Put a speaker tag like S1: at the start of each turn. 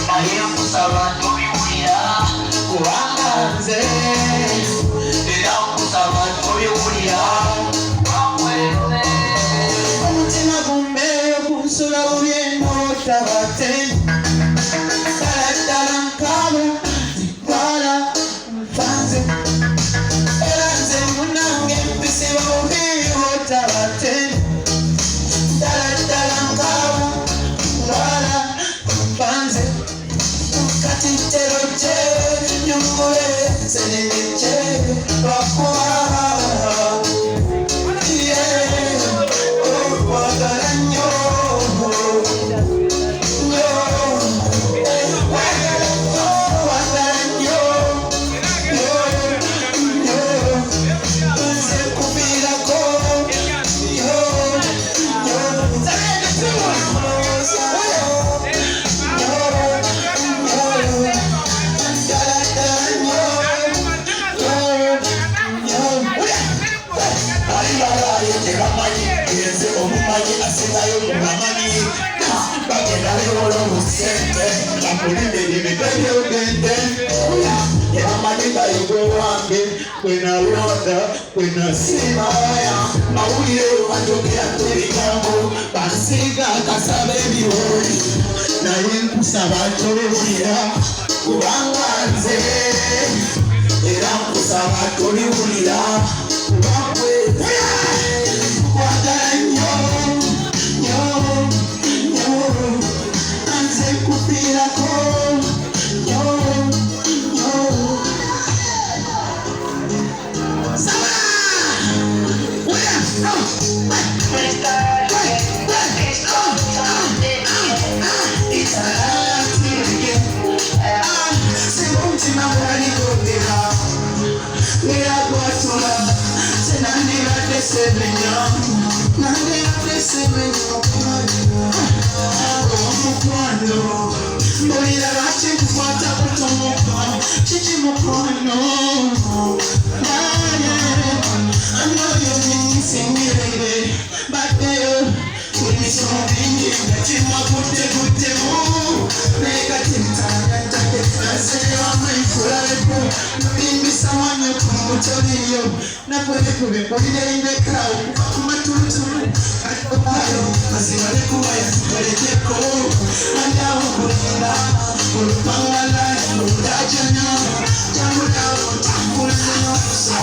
S1: naye nkusaba tobiwulira kubanga nze era nkusaba tobiwulira omutima gumbeeyo kunsula bubi enotabate ddala nkaaba zitwala nfanze era nze munange mpisiba bubi otabate ddala nkaaba lwala nfanze kati ntero kye nyongole senene kye lwakuba okwagala nnyo omumanyi asingayo mubamanyi bagendaleolo musente bakulindelimitebyogende yamanyi gayogwe wange bwenalonda bwenasiimaya mawulire wanjogera tuligambo bansiiga akasaba ebiwoli naye nkusaba tobiwulira kubanga nze era nkusaba tobiwulira kubangwe kwagala nnyo nnyo nnyo anze kufiirako nnyo nnyo saba singa bwaligondera lerakwatula senandiradde semenya nandiradde semenya omukwano mbulira lwaki nkukwata kutomoka kiki mukwano anoyo minsingireire baddeyo emisomo bingi nga kimwakuddekuddemu naye kati ntangantadde faseyoamaifulalepo bimbisa wanyo kumutoliyo nakwekubekulireindeka okuva ku matutu atobayo mazibalekuba yatukolejeko andawo kulinda olupangala oludajanya tambulawo tambulinokusa